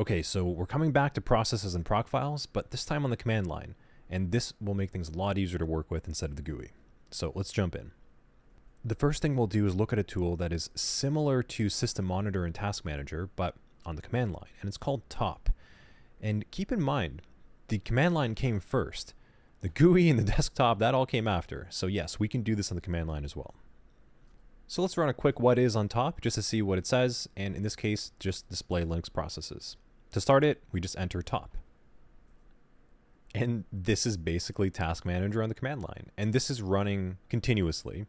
Okay, so we're coming back to processes and proc files, but this time on the command line, and this will make things a lot easier to work with instead of the GUI. So let's jump in. The first thing we'll do is look at a tool that is similar to System Monitor and Task Manager, but on the command line, and it's called Top. And keep in mind, the command line came first. The GUI and the desktop, that all came after. So yes, we can do this on the command line as well. So let's run a quick what is on top just to see what it says, and in this case, just display Linux processes. To start it, we just enter top. And this is basically Task Manager on the command line. And this is running continuously.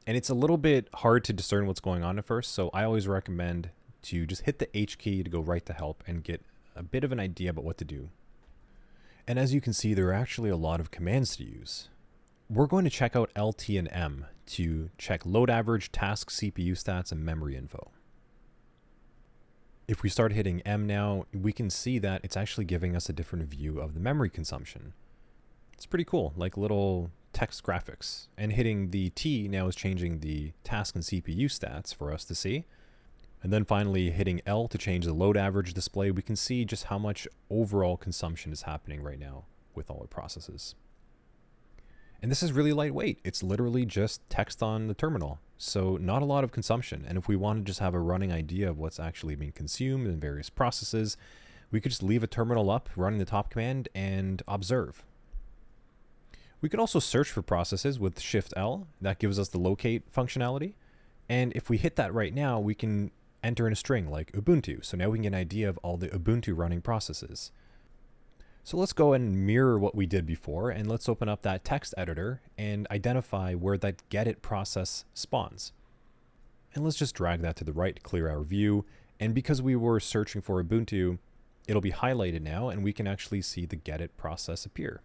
And it's a little bit hard to discern what's going on at first, so I always recommend to just hit the H key to go right to help and get a bit of an idea about what to do. And as you can see, there are actually a lot of commands to use. We're going to check out LT and M to check load average, task, CPU stats, and memory info. If we start hitting M now, we can see that it's actually giving us a different view of the memory consumption. It's pretty cool, like little text graphics. And hitting the T now is changing the task and CPU stats for us to see. And then finally hitting L to change the load average display, we can see just how much overall consumption is happening right now with all our processes. And this is really lightweight. It's literally just text on the terminal. So not a lot of consumption. And if we want to just have a running idea of what's actually being consumed in various processes, we could just leave a terminal up running the top command and observe. We could also search for processes with Shift L. That gives us the locate functionality. And if we hit that right now, we can enter in a string like Ubuntu. So now we can get an idea of all the Ubuntu running processes. So let's go and mirror what we did before, and let's open up that text editor and identify where that getIt process spawns. And let's just drag that to the right to clear our view. And because we were searching for Ubuntu, it'll be highlighted now, and we can actually see the getIt process appear.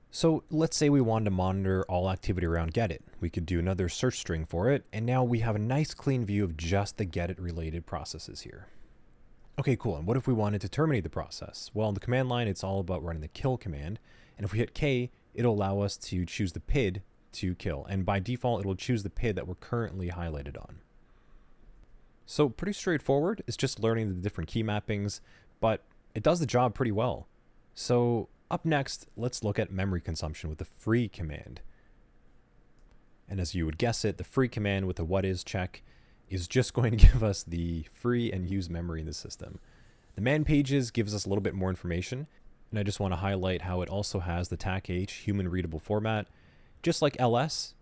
So let's say we wanted to monitor all activity around getIt. We could do another search string for it, and now we have a nice clean view of just the getIt related processes here. Okay, cool. And what if we wanted to terminate the process? Well, in the command line, it's all about running the kill command. And if we hit K, it'll allow us to choose the PID to kill. And by default, it'll choose the PID that we're currently highlighted on. So pretty straightforward. It's just learning the different key mappings, but it does the job pretty well. So up next, let's look at memory consumption with the free command. And as you would guess it, the free command with the what is check is just going to give us the free and used memory in the system. The man pages gives us a little bit more information, and I just want to highlight how it also has the TAC-H human readable format. Just like LS,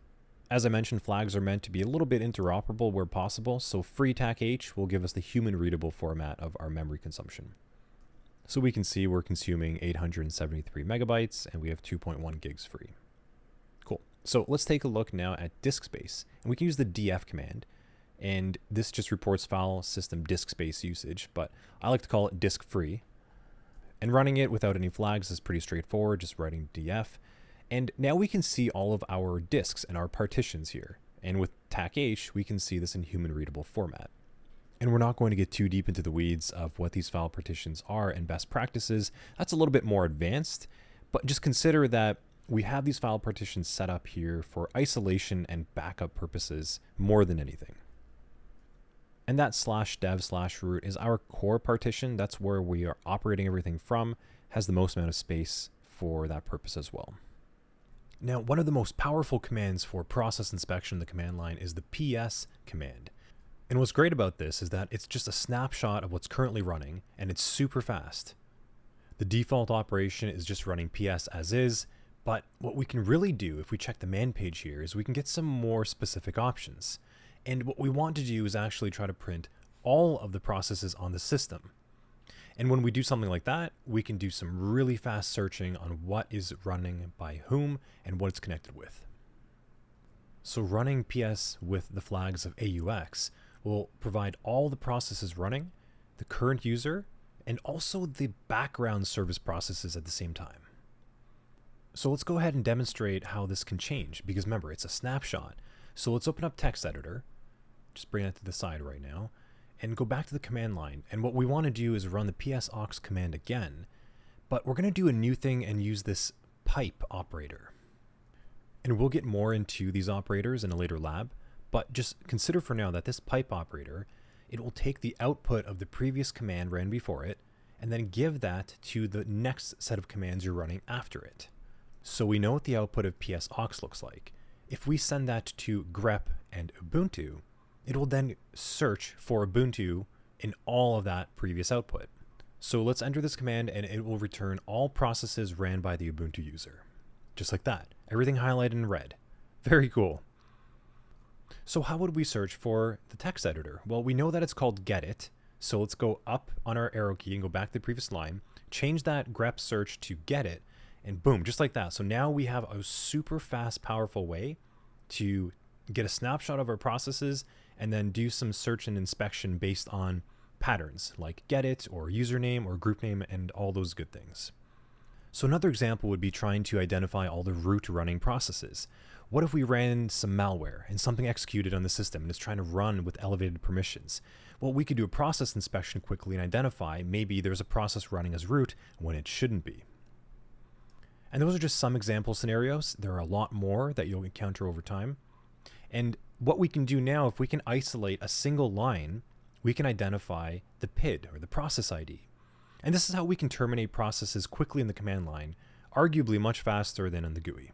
as I mentioned, flags are meant to be a little bit interoperable where possible, so free TAC-H will give us the human readable format of our memory consumption. So we can see we're consuming 873 megabytes, and we have 2.1 gigs free. Cool. So let's take a look now at disk space, and we can use the df command. And this just reports file system disk space usage, but I like to call it disk free. And running it without any flags is pretty straightforward, just writing df. And now we can see all of our disks and our partitions here. And with TAC-H, we can see this in human readable format. And we're not going to get too deep into the weeds of what these file partitions are and best practices. That's a little bit more advanced, but just consider that we have these file partitions set up here for isolation and backup purposes more than anything. And that /dev/root is our core partition. That's where we are operating everything from, has the most amount of space for that purpose as well. Now, one of the most powerful commands for process inspection in the command line is the ps command. And what's great about this is that it's just a snapshot of what's currently running, and it's super fast. The default operation is just running ps as is, but what we can really do if we check the man page here is we can get some more specific options. And what we want to do is actually try to print all of the processes on the system. And when we do something like that, we can do some really fast searching on what is running by whom and what it's connected with. So running ps with the flags of AUX will provide all the processes running, the current user, and also the background service processes at the same time. So let's go ahead and demonstrate how this can change, because remember, it's a snapshot. So let's open up text editor. Just bring that to the side right now and go back to the command line. And what we want to do is run the psaux command again, but we're going to do a new thing and use this pipe operator. And we'll get more into these operators in a later lab, but just consider for now that this pipe operator it will take the output of the previous command ran before it and then give that to the next set of commands you're running after it. So we know what the output of psaux looks like. If we send that to grep and Ubuntu, it will then search for Ubuntu in all of that previous output. So let's enter this command and it will return all processes ran by the Ubuntu user. Just like that. Everything highlighted in red. Very cool. So how would we search for the text editor? Well, we know that it's called gedit. So let's go up on our arrow key and go back to the previous line, change that grep search to gedit, and boom, just like that. So now we have a super fast, powerful way to get a snapshot of our processes and then do some search and inspection based on patterns like gedit or username or group name and all those good things. So another example would be trying to identify all the root running processes. What if we ran some malware and something executed on the system and it's trying to run with elevated permissions? Well, we could do a process inspection quickly and identify maybe there's a process running as root when it shouldn't be. And those are just some example scenarios. There are a lot more that you'll encounter over time. And what we can do now, if we can isolate a single line, we can identify the PID or the process ID. And this is how we can terminate processes quickly in the command line, arguably much faster than in the GUI.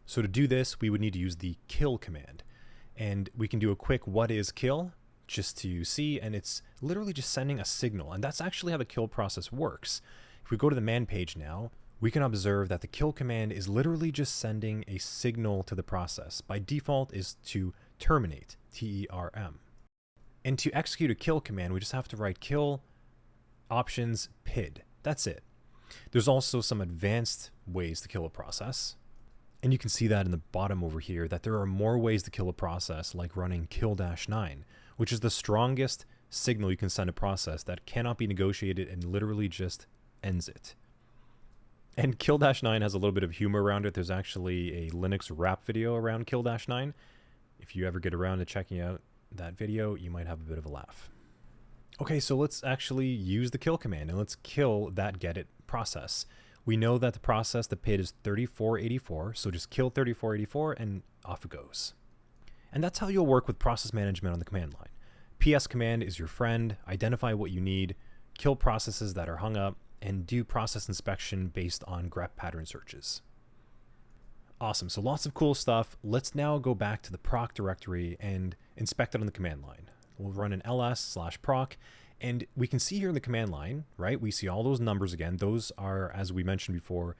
So to do this, we would need to use the kill command. And we can do a quick what is kill just to see, and it's literally just sending a signal. And that's actually how the kill process works. If we go to the man page now, we can observe that the kill command is literally just sending a signal to the process. By default is to terminate, T-E-R-M. And to execute a kill command, we just have to write kill options PID. That's it. There's also some advanced ways to kill a process. And you can see that in the bottom over here, that there are more ways to kill a process, like running kill-9, which is the strongest signal you can send a process that cannot be negotiated and literally just ends it. And kill-9 has a little bit of humor around it. There's actually a Linux rap video around kill-9. If you ever get around to checking out that video, you might have a bit of a laugh. Okay, so let's actually use the kill command and let's kill that gedit process. We know that the process, the PID is 3484, so just kill 3484 and off it goes. And that's how you'll work with process management on the command line. PS command is your friend, identify what you need, kill processes that are hung up, and do process inspection based on grep pattern searches. Awesome, so lots of cool stuff. Let's now go back to the proc directory and inspect it on the command line. We'll run an ls/proc, and we can see here in the command line, right, we see all those numbers again. Those are, as we mentioned before,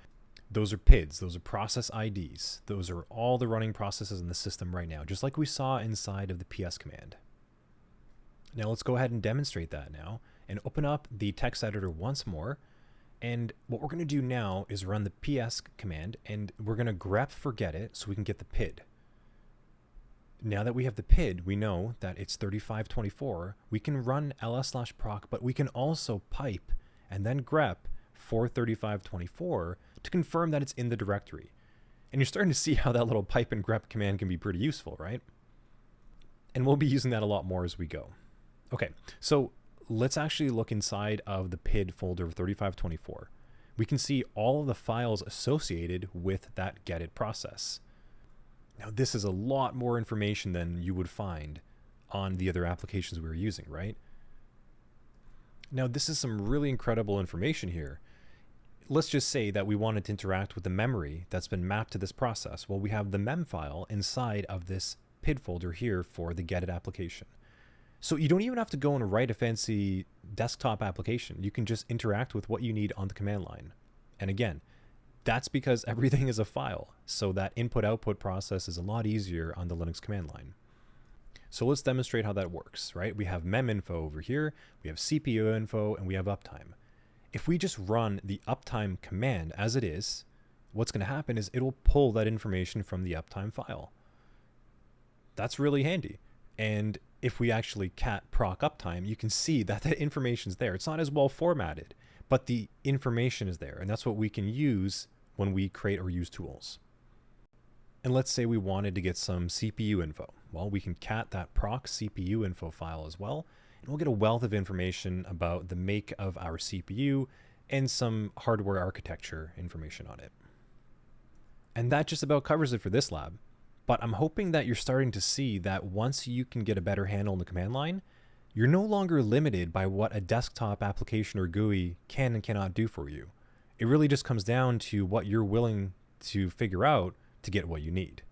those are PIDs, those are process IDs. Those are all the running processes in the system right now, just like we saw inside of the PS command. Now let's go ahead and demonstrate that now and open up the text editor once more. And what we're going to do now is run the PS command, and we're going to grep for gedit so we can get the PID. Now that we have the PID, we know that it's 3524. We can run ls/proc, but we can also pipe and then grep for 3524 to confirm that it's in the directory. And you're starting to see how that little pipe and grep command can be pretty useful, right? And we'll be using that a lot more as we go. Okay, so let's actually look inside of the PID folder of 3524. We can see all of the files associated with that gedit process. Now, this is a lot more information than you would find on the other applications we were using, right? Now, this is some really incredible information here. Let's just say that we wanted to interact with the memory that's been mapped to this process. Well, we have the mem file inside of this PID folder here for the gedit application. So you don't even have to go and write a fancy desktop application. You can just interact with what you need on the command line. And again, that's because everything is a file, so that input-output process is a lot easier on the Linux command line. So let's demonstrate how that works, right? We have mem info over here, we have CPU info, and we have uptime. If we just run the uptime command as it is, what's going to happen is it'll pull that information from the uptime file. That's really handy. And if we actually cat proc uptime, you can see that that information's there. It's not as well formatted, but the information is there, and that's what we can use when we create or use tools. And let's say we wanted to get some CPU info. Well, we can cat that proc CPU info file as well, and we'll get a wealth of information about the make of our CPU and some hardware architecture information on it. And that just about covers it for this lab. But I'm hoping that you're starting to see that once you can get a better handle on the command line, You're no longer limited by what a desktop application or GUI can and cannot do for you. It really just comes down to what you're willing to figure out to get what you need.